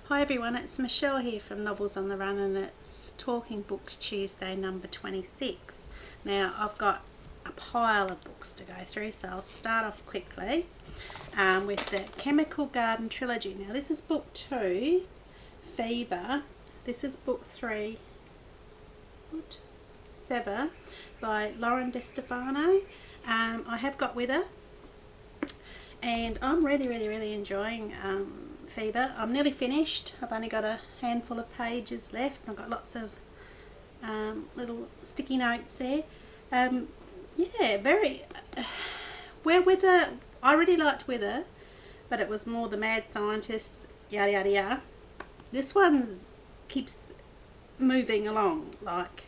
Hi everyone, it's Michelle here from Novels on the Run, and it's Talking Books Tuesday number 26. Now I've got a pile of books to go through, so I'll start off quickly with the Chemical Garden Trilogy. Now this is book 2, Fever. This is book 3, Sever by Lauren DeStefano. I have got Wither, and I'm really enjoying Fever. I'm nearly finished. I've only got a handful of pages left. I've got lots of little sticky notes there. Yeah, very where Wither, I really liked Wither, but it was more the mad scientists, yada yada yada. This one keeps moving along, like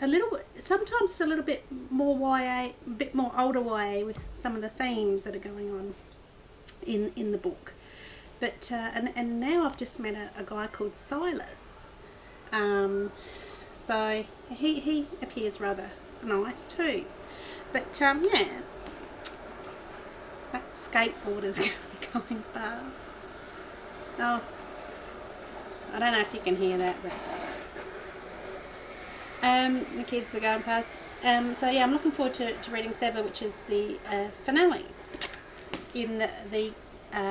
a little, sometimes a little bit more YA, a bit more older YA with some of the themes that are going on in the book. But and now I've just met a guy called Silas. So he appears rather nice too. But yeah, that skateboarder's going past. Oh, I don't know if you can hear that, but the kids are going past. So yeah, I'm looking forward to reading Sever, which is the finale in the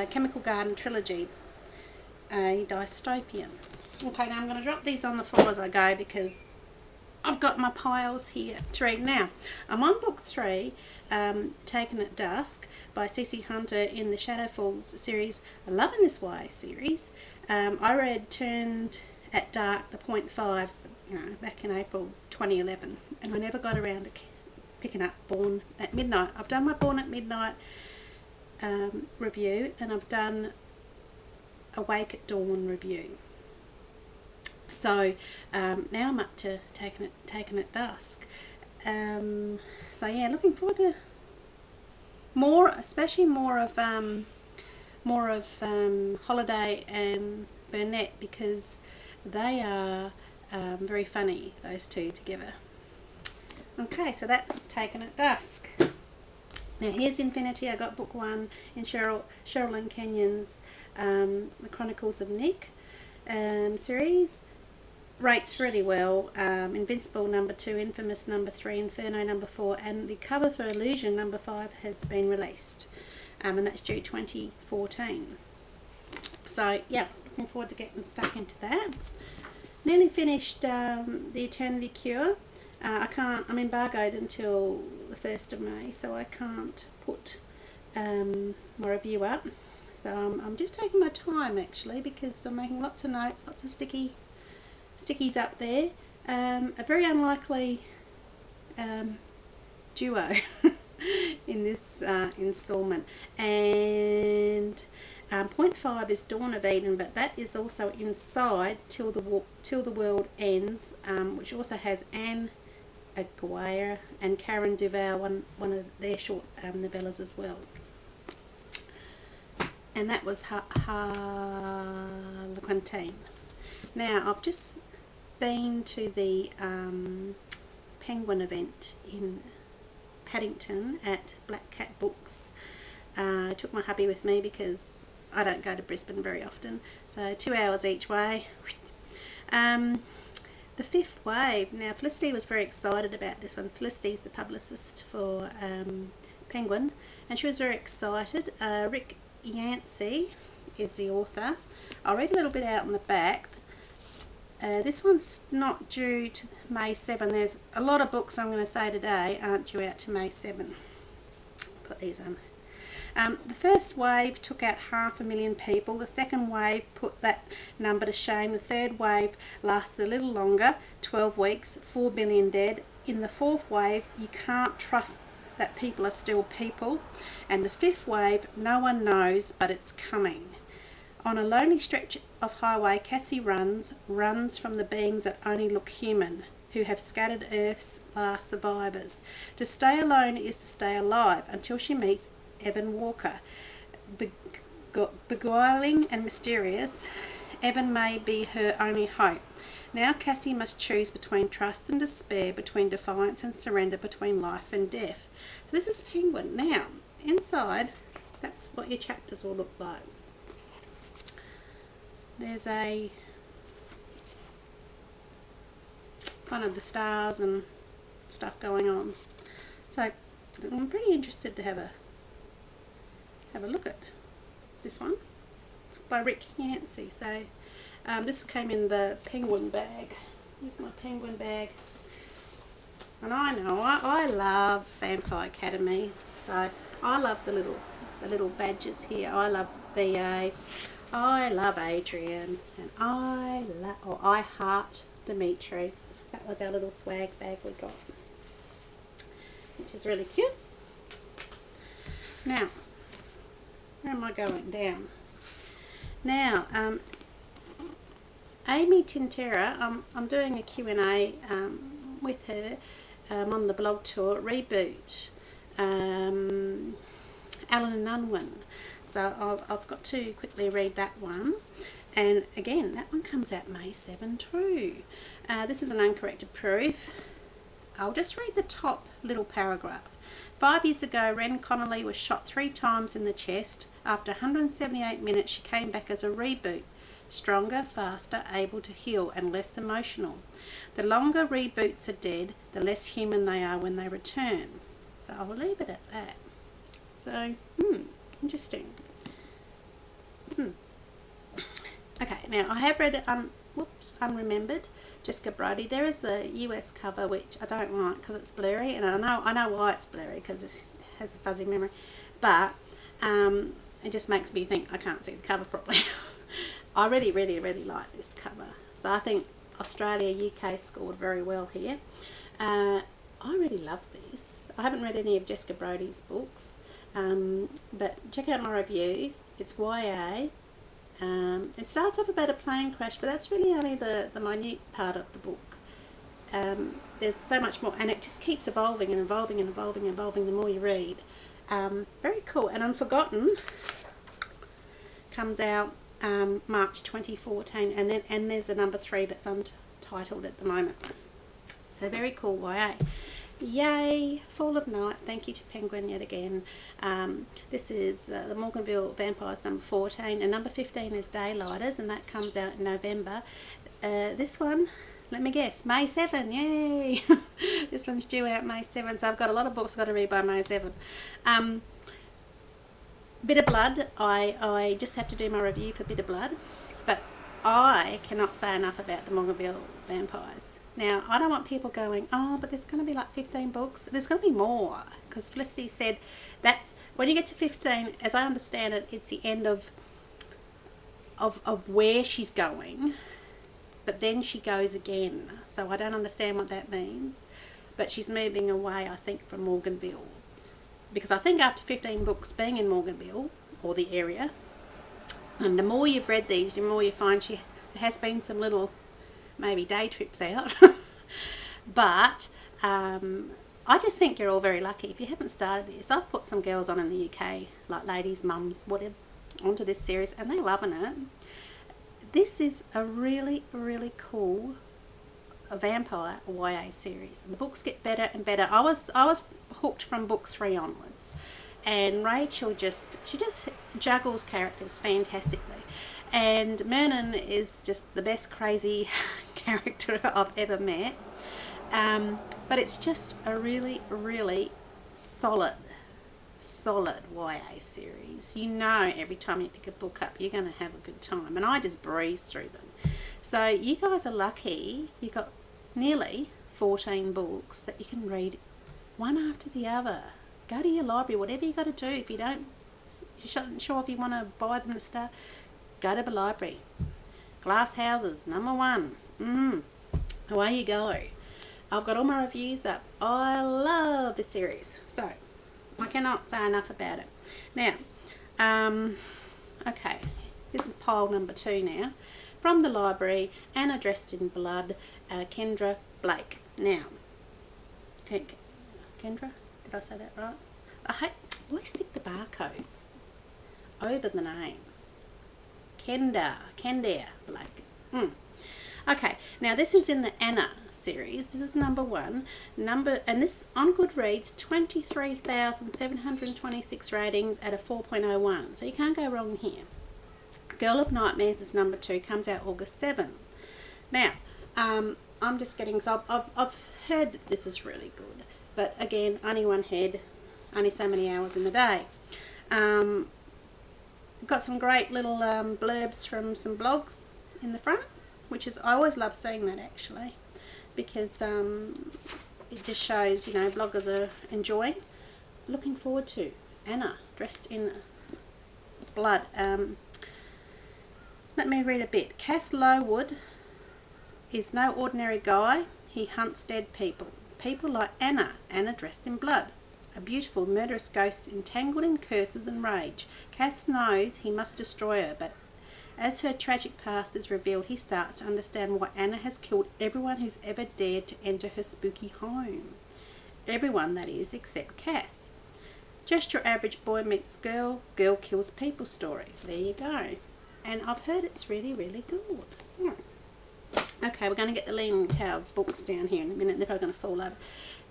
Chemical Garden Trilogy, a dystopian. Okay, now I'm going to drop these on the floor as I go because I've got my piles here to read. Now, I'm on book 3, Taken at Dusk by Cece Hunter in the Shadow Falls series. I'm loving this YA series. I read Turned at Dark, the point 5, back in April 2011, and I never got around to picking up Born at Midnight. I've done my Born at Midnight review, and I've done Awake at Dawn review. So now I'm up to Taken at Dusk. So yeah, looking forward to more, especially more of Holiday and Burnett, because they are very funny, those two together. Okay, so that's Taken at Dusk. Now here's Infinity. I got book 1 in Sherilyn Kenyon's The Chronicles of Nick series. Rates really well. Invincible number 2, Infamous number 3, Inferno number 4, and the cover for Illusion number 5 has been released, and that's due 2014. So yeah, looking forward to getting stuck into that. Nearly finished The Eternity Cure. I'm embargoed until the 1st of May, so I can't put my review up. So I'm just taking my time actually, because I'm making lots of notes, lots of stickies up there. A very unlikely duo in this instalment. And point 5 is Dawn of Eden, but that is also inside Till the World Ends, which also has Anne Aguirre and Karen Duval, one of their short novellas as well. And that was Harlequin. Now I've just been to the Penguin event in Paddington at Black Cat Books. I took my hubby with me because I don't go to Brisbane very often, so 2 hours each way. The Fifth Wave. Now Felicity was very excited about this one. Felicity's the publicist for Penguin, and she was very excited. Rick Yancey is the author. I'll read a little bit out on the back. This one's not due to May 7. There's a lot of books I'm going to say today aren't due out to May 7. Put these on. The first wave took out 500,000 people. The second wave put that number to shame. The third wave lasted a little longer, 12 weeks, 4 billion dead. In the fourth wave, you can't trust that people are still people. And the fifth wave, no one knows, but it's coming. On a lonely stretch of highway, Cassie runs from the beings that only look human, who have scattered Earth's last survivors. To stay alone is to stay alive until she meets Evan Walker. Beguiling and mysterious, Evan may be her only hope. Now Cassie must choose between trust and despair, between defiance and surrender, between life and death. So this is Penguin. Now, inside that's what your chapters will look like. There's a kind of the stars and stuff going on. So I'm pretty interested to have a look at this one by Rick Yancey. So this came in the Penguin bag. Here's my Penguin bag. And I know I love Vampire Academy. So I love the little badges here. I love VA. I love Adrian, and I heart Dimitri. That was our little swag bag we got, which is really cute. Now, where am I going? Down. Now, Amy Tintera, I'm doing a Q&A with her on the blog tour, Reboot, Alan and Unwin. So I've got to quickly read that one. And again, that one comes out May 7 too. This is an uncorrected proof. I'll just read the top little paragraph. 5 years ago, Ren Connolly was shot 3 times in the chest. After 178 minutes, she came back as a reboot. Stronger, faster, able to heal, and less emotional. The longer reboots are dead, the less human they are when they return. So I'll leave it at that. So, interesting. Okay, now I have read it, Unremembered, Jessica Brody. There is the US cover, which I don't like because it's blurry, and I know why it's blurry, because it has a fuzzy memory, but it just makes me think I can't see the cover properly. I really like this cover, so I think Australia, UK scored very well here. I really love this. I haven't read any of Jessica Brody's books, but check out my review. It's YA. It starts off about a plane crash, but that's really only the minute part of the book. There's so much more, and it just keeps evolving and evolving and evolving and evolving the more you read. Very cool. And Unforgotten comes out March 2014, and there's a number 3 that's untitled at the moment. So very cool YA. Yay! Fall of Night. Thank you to Penguin yet again. This is the Morganville Vampires number 14, and number 15 is Daylighters, and that comes out in November. This one, let me guess, May 7. Yay! This one's due out May 7, so I've got a lot of books I've got to read by May 7. Bitter Blood, I just have to do my review for Bitter Blood, but I cannot say enough about the Morganville Vampires. Now, I don't want people going, oh, but there's going to be like 15 books. There's going to be more, because Felicity said that when you get to 15, as I understand it, it's the end of where she's going, but then she goes again. So I don't understand what that means, but she's moving away, I think, from Morganville, because I think after 15 books being in Morganville, or the area, and the more you've read these, the more you find there has been some little maybe day trips out. But I just think you're all very lucky if you haven't started this. I've put some girls on in the UK, like ladies, mums, whatever, onto this series, and they're loving it. This is a really cool vampire YA series, and the books get better and better. I was hooked from book 3 onwards, and Rachel she just juggles characters fantastically. And Mernon is just the best crazy character I've ever met. But it's just a really solid YA series. You know, every time you pick a book up, you're going to have a good time. And I just breeze through them. So you guys are lucky. You got nearly 14 books that you can read one after the other. Go to your library, whatever you got to do. If you're not sure if you want to buy them to start, go to the library. Glass Houses, number 1. Away you go. I've got all my reviews up. I love this series, so I cannot say enough about it. Now, okay, this is pile number 2 now. From the library, Anna Dressed in Blood, Kendra Blake. Now, Kendra, did I say that right? I always stick the barcodes over the name. Kendra Blake. Okay, now this is in the Anna series. This is number 1. And this on Goodreads, 23,726 ratings at a 4.01. So you can't go wrong here. Girl of Nightmares is number 2, comes out August 7. Now, I'm just getting, so I've heard that this is really good, but again, only one head, only so many hours in the day. Got some great little blurbs from some blogs in the front, which is, I always love seeing that actually, because it just shows, you know, bloggers are enjoying. Looking forward to Anna dressed in blood. Let me read a bit. Cass Lowood is no ordinary guy. He hunts dead people. People like Anna dressed in blood. A beautiful, murderous ghost entangled in curses and rage. Cass knows he must destroy her, but as her tragic past is revealed, he starts to understand why Anna has killed everyone who's ever dared to enter her spooky home. Everyone, that is, except Cass. Just your average boy meets girl, girl kills people story. There you go. And I've heard it's really, really good. So, okay, we're going to get the Leaning Tower books down here in a minute. They're probably going to fall over.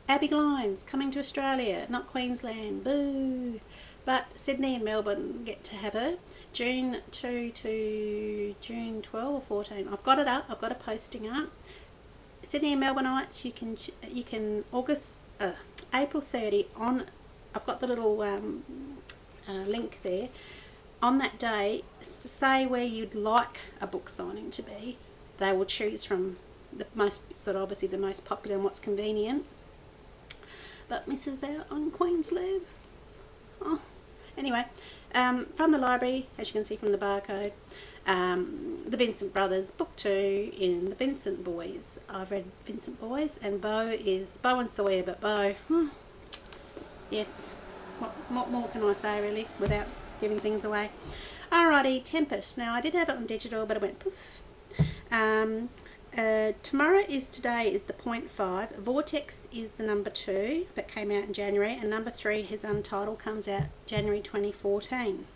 Abby Glines, coming to Australia, not Queensland. Boo! But Sydney and Melbourne get to have her. June 2 to June 12 or 14. I've got it up. I've got a posting up. Sydney and Melbourneites, you can April 30 on. I've got the little link there. On that day, say where you'd like a book signing to be. They will choose from the most, sort of obviously the most popular and what's convenient. But misses out on Queensland. Oh, anyway, from the library, as you can see from the barcode, the Vincent Brothers, book 2 in the Vincent Boys. I've read Vincent Boys, and Bo and Sawyer, but Bo, yes, what more can I say really without giving things away. Alrighty, Tempest. Now I did have it on digital, but it went poof. Today is the 0.5. Vortex is the number 2 that came out in January, and number 3, his Untitled, comes out January 2014.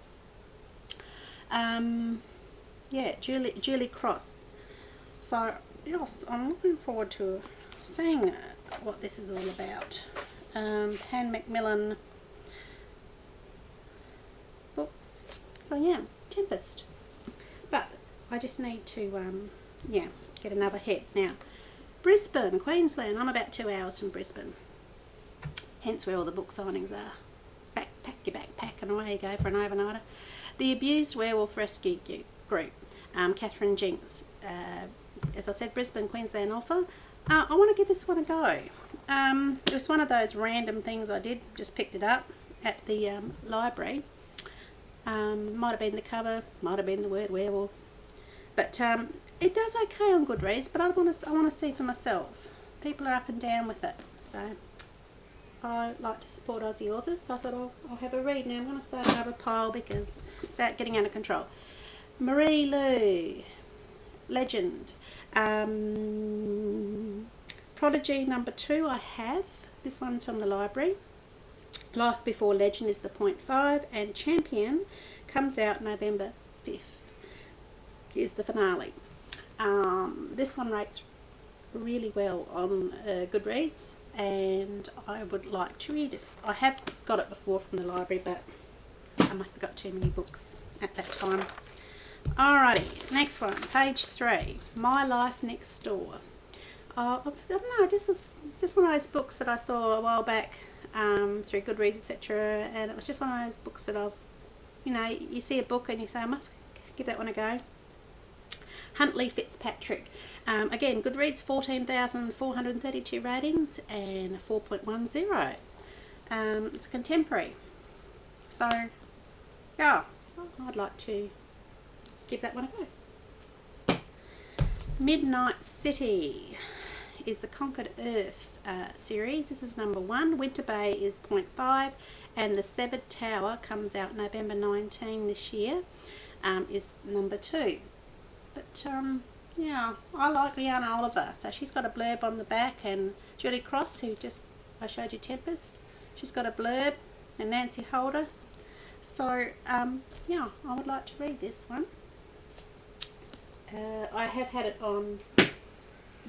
Yeah, Julie Cross. So yes, I'm looking forward to seeing what this is all about. Han Macmillan books. So yeah, Tempest. But I just need to get another hit. Now, Brisbane, Queensland. I'm about 2 hours from Brisbane. Hence where all the book signings are. Pack your backpack and away you go for an overnighter. The Abused Werewolf Rescue Group. Catherine Jinks. As I said, Brisbane, Queensland offer. I want to give this one a go. It was one of those random things I did. Just picked it up at the library. Might have been the cover, might have been the word werewolf. But it does okay on Goodreads, but I want to see for myself. People are up and down with it, so I like to support Aussie authors, so I thought I'll have a read. Now I'm going to start another pile because it's getting out of control. Marie Lu, Legend. Prodigy number 2 I have. This one's from the library. Life Before Legend is the 0.5, and Champion comes out November 5th. Is the finale. This one rates really well on Goodreads, and I would like to read it. I have got it before from the library, but I must have got too many books at that time. Alrighty, next one, page 3, My Life Next Door. I don't know, this was just one of those books that I saw a while back through Goodreads, etc., and it was just one of those books that I've, you see a book and you say, I must give that one a go. Huntley Fitzpatrick. Again, Goodreads, 14,432 ratings and 4.10. It's contemporary. So, yeah, I'd like to give that one a go. Midnight City is the Conquered Earth series. This is number 1. Winter Bay is 0.5, and The Severed Tower comes out November 19 this year, is number 2. But yeah, I like Leanna Oliver, so she's got a blurb on the back, and Julie Cross, who I showed you Tempest, she's got a blurb, and Nancy Holder. So yeah, I would like to read this one. I have had it on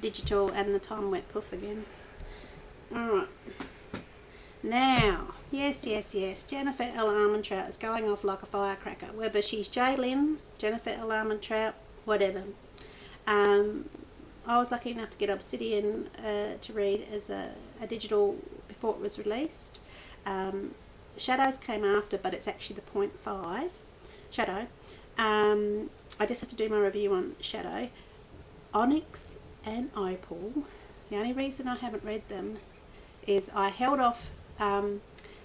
digital, and the time went poof again. Alright. Now, yes, Jennifer L. Armentrout is going off like a firecracker. Whether she's Jaylyn, Jennifer L. Armentrout, whatever. I was lucky enough to get Obsidian to read as a digital before it was released. Shadows came after, but it's actually the 0.5 Shadow. I just have to do my review on Shadow. Onyx and Opal, the only reason I haven't read them is I held off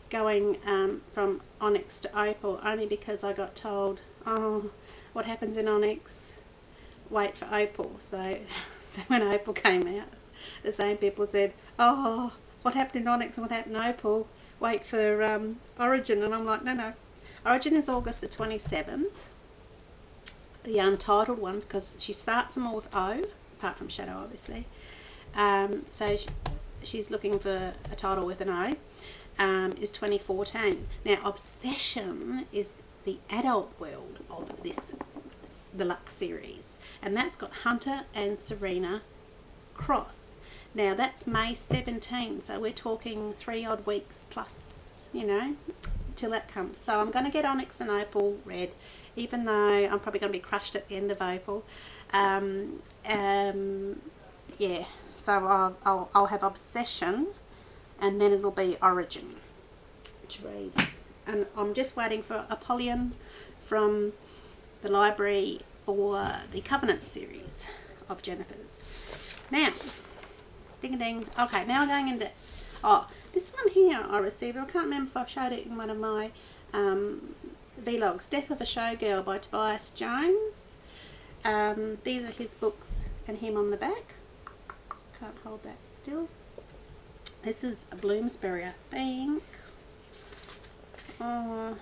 going from Onyx to Opal only because I got told, oh, what happens in Onyx? Wait for Opal. So when Opal came out, the same people said, oh, what happened in Onyx and what happened in Opal? Wait for Origin. And I'm like, no. Origin is August the 27th. The untitled one, because she starts them all with O, apart from Shadow, obviously. So she's looking for a title with an O, is 2014. Now, Obsession is the adult world of the Lux series, and that's got Hunter and Serena Cross. Now, that's May 17, so we're talking 3 odd weeks plus, till that comes. So I'm going to get Onyx and Opal read, even though I'm probably going to be crushed at the end of Opal. Yeah, so I'll have Obsession, and then it'll be Origin to read. And I'm just waiting for Apollyon from the library for the Covenant series of Jennifer's. Now, ding-a-ding. Okay, now I'm going into... Oh, this one here I received. I can't remember if I showed it in one of my vlogs. Death of a Showgirl by Tobias Jones. These are his books and him on the back. Can't hold that still. This is a Bloomsbury, I think. Oh,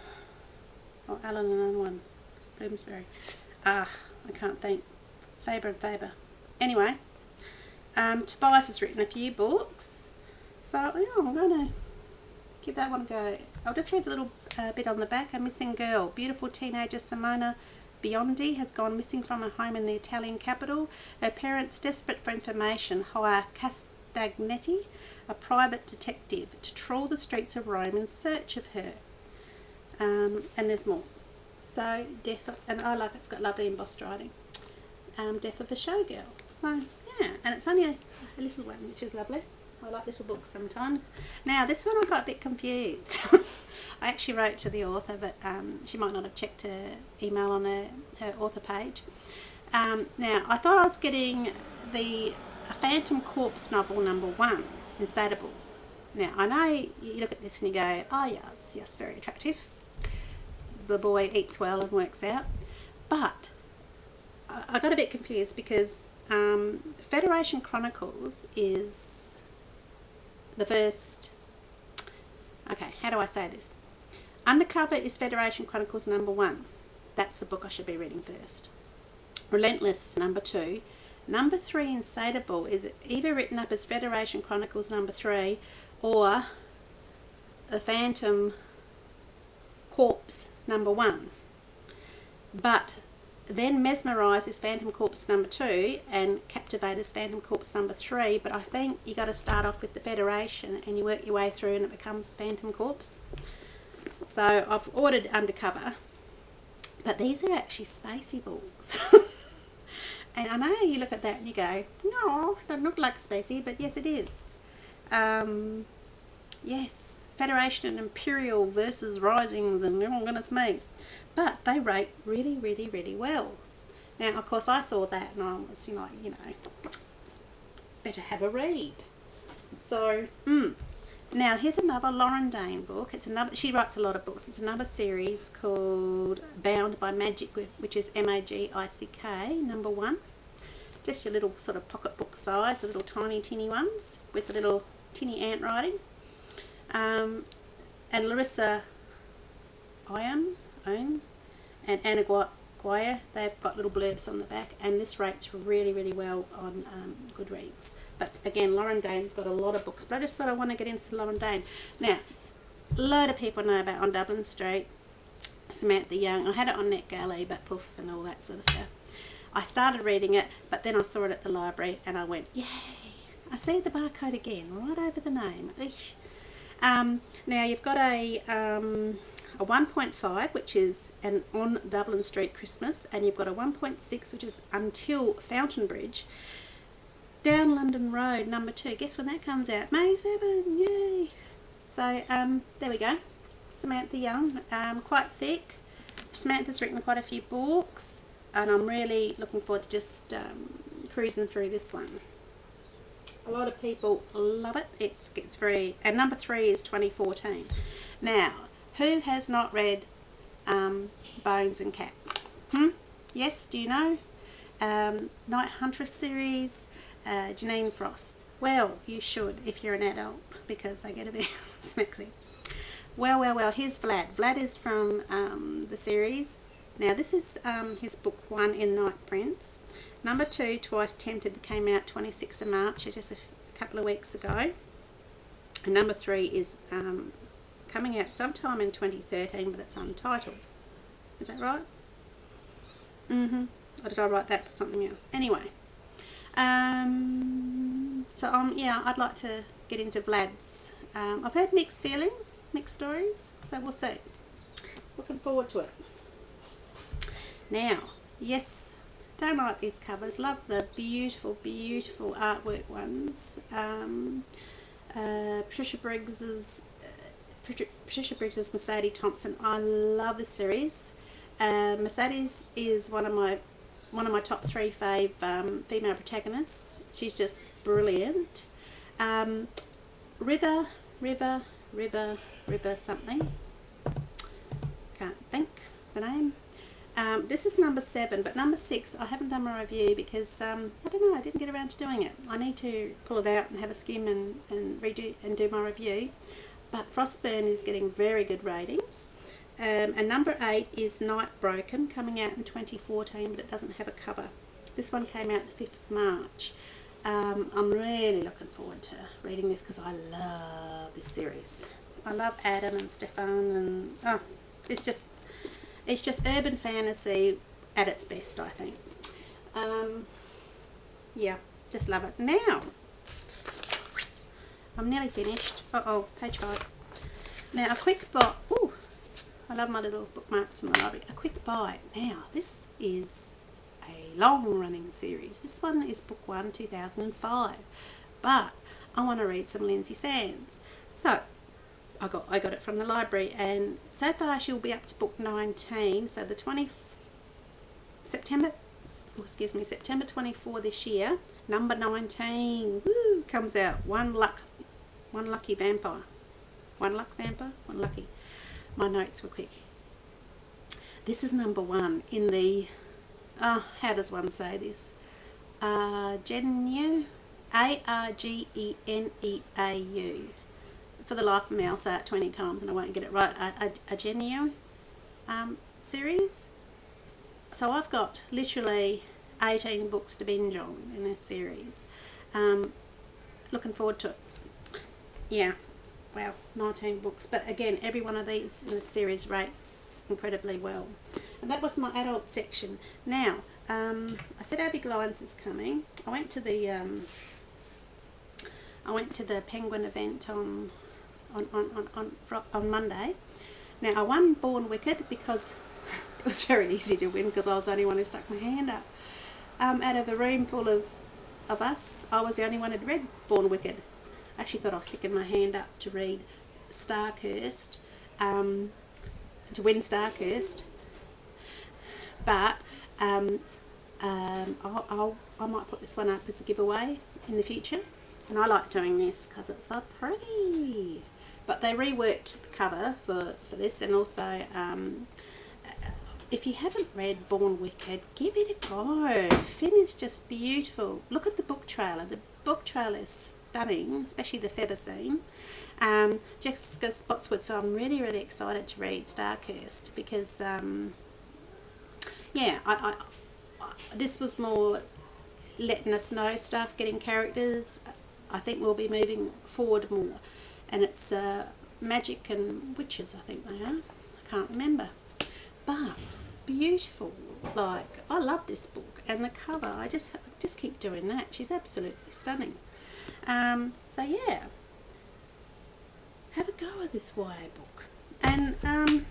Allen and Unwin. Bloomsbury. I can't think. Faber and Faber. Anyway, Tobias has written a few books, so yeah, I'm going to give that one a go. I'll just read a little bit on the back. A missing girl. Beautiful teenager Simona Biondi has gone missing from her home in the Italian capital. Her parents, desperate for information, hire Castagnetti, a private detective, to trawl the streets of Rome in search of her. And there's more. So, and I like it's got lovely embossed writing. Death of a Showgirl. So, yeah, and it's only a little one, which is lovely. I like little books sometimes. Now, this one I got a bit confused. I actually wrote to the author, but she might not have checked her email on her author page. Now, I thought I was getting a Phantom Corpse novel #1, Insatiable. Now, I know you look at this and you go, oh yes, very attractive. The boy eats well and works out. But I got a bit confused because Federation Chronicles is the first... Okay, how do I say this? Undercover is Federation Chronicles #1. That's the book I should be reading first. Relentless is #2. #3, Insatiable, is either written up as Federation Chronicles #3 or The Phantom Corpse #1. But then Mesmerise is Phantom Corpse #2 and Captivate is Phantom Corpse #3, but I think you got to start off with the Federation and you work your way through and it becomes Phantom Corpse. So I've ordered Undercover, but these are actually spacey books. And I know you look at that and you go, no, it doesn't look like spacey, but yes it is. Yes, Federation and Imperial versus Risings and oh goodness me. But they rate really, really, really well. Now, of course, I saw that and I was, better have a read. So, now here's another Lauren Dane book. She writes a lot of books. It's another series called Bound by Magic, which is MAGICK #1. Just your little sort of pocket book size, the little tiny tinny ones with the little tinny ant writing. And Larissa Owen and Anna Guire, they've got little blurbs on the back, and this rates really, really well on Goodreads. But again, Lauren Dane's got a lot of books, but I just thought I want to get into Lauren Dane. Now, a load of people know about On Dublin Street, Samantha Young. I had it on NetGalley, but poof and all that sort of stuff. I started reading it, but then I saw it at the library and I went, yay, I see the barcode again, right over the name. Now you've got a 1.5, which is an On Dublin Street Christmas, and you've got a 1.6, which is Until Fountain Bridge, Down London Road, number 2. Guess when that comes out? May 7, yay! So there we go. Samantha Young, quite thick. Samantha's written quite a few books, and I'm really looking forward to just cruising through this one. A lot of people love it. It's very, and number 3 is 2014. Now, who has not read Bones and Cat? Yes, do you know? Night Huntress series, Janine Frost. Well, you should if you're an adult, because they get a bit smexy. Well, here's Vlad. Vlad is from the series. Now, this is his book 1 in Night Prince. Number 2, Twice Tempted, came out 26th of March, just a couple of weeks ago. And number 3 is coming out sometime in 2013, but it's untitled. Is that right? Or did I write that for something else? Anyway. Yeah, I'd like to get into Vlad's. I've heard mixed feelings, mixed stories, so we'll see. Looking forward to it. Now, yes, don't like these covers. Love the beautiful, beautiful artwork ones. Patricia Briggs's Mercedes Thompson. I love the series. Mercedes is one of my top 3 fave female protagonists. She's just brilliant. River something. Can't think the name. This is number 7, but number 6 I haven't done my review because I don't know, I didn't get around to doing it. I need to pull it out and have a skim and redo and do my review. But Frostburn is getting very good ratings. And number 8 is Night Broken, coming out in 2014, but it doesn't have a cover. This one came out the 5th of March. I'm really looking forward to reading this because I love this series. I love Adam and Stefan, and it's just urban fantasy at its best, I think. Yeah, just love it. Now, I'm nearly finished. Page 5. Now, a quick bite. Ooh, I love my little bookmarks from the library. A quick bite. Now, this is a long-running series. This one is book 1, 2005. But I want to read some Lindsay Sands. So, I got it from the library, and so far she'll be up to book 19. So the September 24 this year. Number 19, woo, comes out. One lucky vampire. One lucky. My notes were quick. This is number 1 in the, how does one say this? Argeneau, Argeneau. For the life of me, I'll say it 20 times and I won't get it right. Argeneau series. So I've got literally 18 books to binge on in this series. Looking forward to it. Yeah, wow, 19 books. But again, every one of these in the series rates incredibly well. And that was my adult section. Now, I said Our Big Lions is coming. I went to the Penguin event on Monday. Now, I won Born Wicked because it was very easy to win because I was the only one who stuck my hand up. Out of a room full of us, I was the only one who'd read Born Wicked. I actually thought I was sticking my hand up to read Starcurst, to win Starcurst, but I might put this one up as a giveaway in the future, and I like doing this because it's so pretty. But they reworked the cover for this, and also if you haven't read Born Wicked, give it a go. Finn is just beautiful. Look at the book trailer. The book trailer is stunning, especially the feather scene. Jessica Spotswood, so I'm really, really excited to read Starcurst because, yeah, I this was more letting us know stuff, getting characters. I think we'll be moving forward more. And it's magic and witches, I think they are. I can't remember. But beautiful. Like, I love this book, and the cover, I just keep doing that. She's absolutely stunning. So yeah, have a go at this YA book. And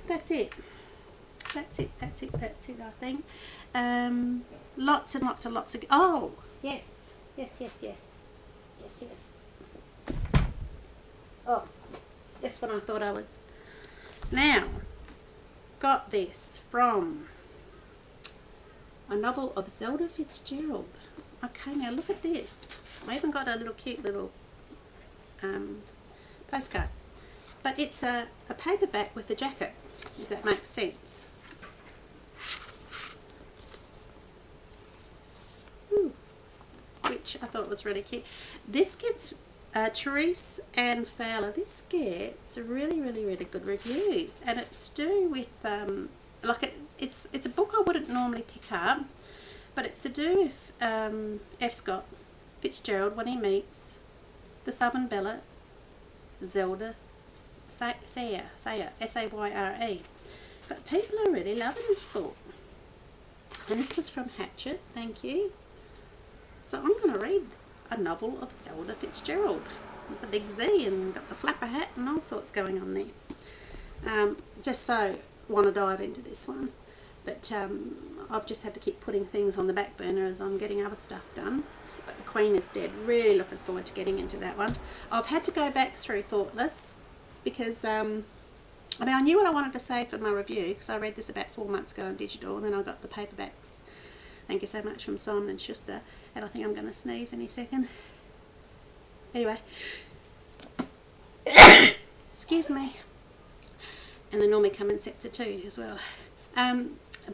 that's it. That's it, I think. Lots and lots and lots of... Oh, yes. Oh, just when I thought I was... Now, got this from a novel of Zelda Fitzgerald. Okay, now look at this. I even got a little cute little postcard. But it's a paperback with a jacket, if that makes sense. Which I thought was really cute. This gets Therese Ann Fowler. This gets really good reviews, and it's to do with like it's a book I wouldn't normally pick up, but it's to do with F. Scott Fitzgerald when he meets the Southern Belle, Zelda Sayre, Sayre. But people are really loving this book, and this was from Hachette. Thank you. So I'm going to read a novel of Zelda Fitzgerald with the big Z and got the flapper hat and all sorts going on there. Just so want to dive into this one, but I've just had to keep putting things on the back burner as I'm getting other stuff done. But The Queen is Dead, really looking forward to getting into that one. I've had to go back through Thoughtless because I mean, I knew what I wanted to say for my review because I read this about 4 months ago on digital, and then I got the paperbacks. Thank you so much, from Simon & Schuster. And I think I'm going to sneeze any second. Anyway. Excuse me. And they normally come in sets of 2 as well.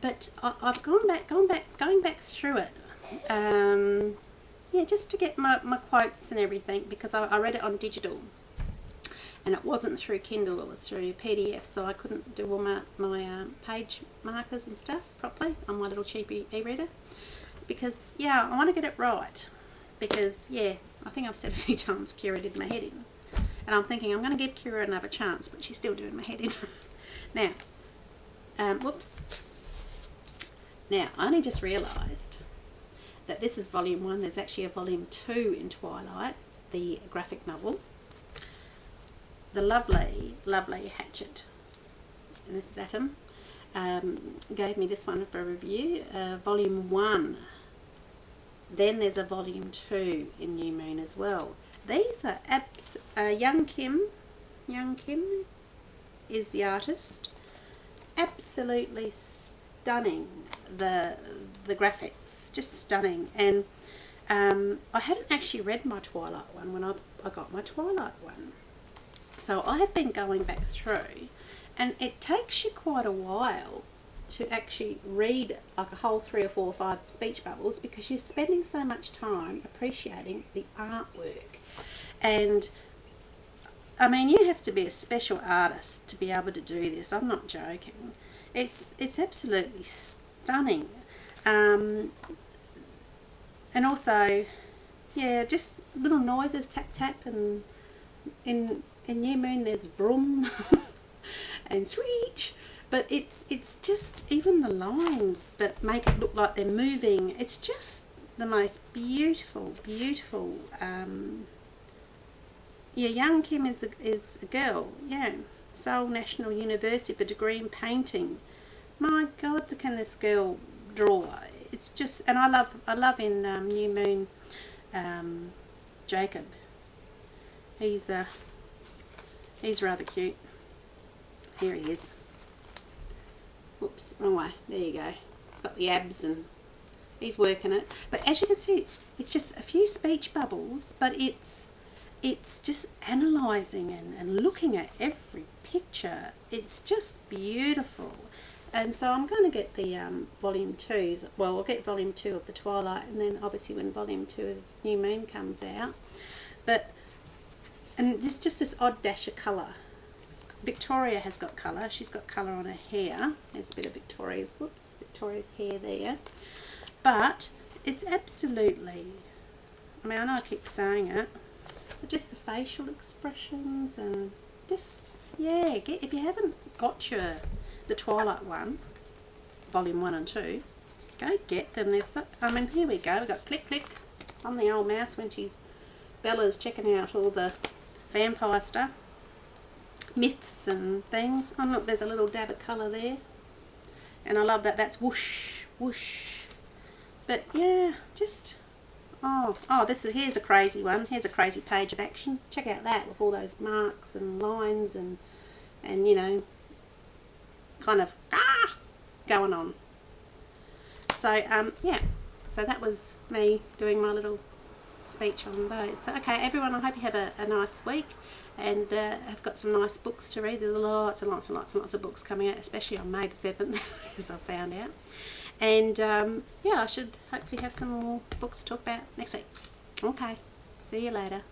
But I've going back through it. Yeah, just to get my quotes and everything, because I read it on digital. And it wasn't through Kindle, it was through PDF, so I couldn't do all my page markers and stuff properly on my little cheapy e-reader. Because, yeah, I want to get it right. Because, yeah, I think I've said a few times Kira did my head in. And I'm thinking I'm going to give Kira another chance, but she's still doing my head in. Now, whoops. Now, I only just realised that this is volume 1. There's actually a volume 2 in Twilight, the graphic novel. The lovely Hachette, and this is Atom, gave me this one for review, volume 1. Then there's a volume 2 in New Moon as well. These are Young Kim is the artist. Absolutely stunning, the graphics, just stunning. And I hadn't actually read my Twilight one when I got my Twilight one. So I have been going back through, and it takes you quite a while to actually read like a whole 3 or 4 or 5 speech bubbles, because you're spending so much time appreciating the artwork. And I mean, you have to be a special artist to be able to do this. I'm not joking. It's absolutely stunning. And also, yeah, just little noises, tap tap, and in New Moon there's vroom and screech, but it's just, even the lines that make it look like they're moving, it's just the most beautiful yeah. Young Kim is a girl, yeah, Seoul National University for a degree in painting. My God, can this girl draw? It's just, and I love in New Moon, Jacob. He's rather cute. Here he is. Whoops, wrong way. There you go. He's got the abs and he's working it. But as you can see, it's just a few speech bubbles, but it's just analysing and looking at every picture. It's just beautiful. And so I'm going to get the volume 2s. Well, I'll get volume 2 of the Twilight, and then obviously when volume 2 of New Moon comes out. And there's just this odd dash of colour. Victoria has got colour. She's got colour on her hair. There's a bit of Victoria's hair there. But it's absolutely, I mean, I know I keep saying it, but just the facial expressions and just, yeah, if you haven't got the Twilight one, volume 1 and 2. Go get them. There's so, I mean, here we go. We've got Click Click on the old mouse when Bella's checking out all the vampire stuff. Myths and things. Oh look, there's a little dab of colour there. And I love that that's whoosh, whoosh. But yeah, just, here's a crazy one. Here's a crazy page of action. Check out that with all those marks and lines and you know, kind of going on. So yeah, so that was me doing my little speech on those. So okay, everyone, I hope you have a nice week, and have got some nice books to read. There's lots and lots and lots and lots of books coming out, especially on May the 7th, as I found out. And yeah, I should hopefully have some more books to talk about next week. Okay, see you later.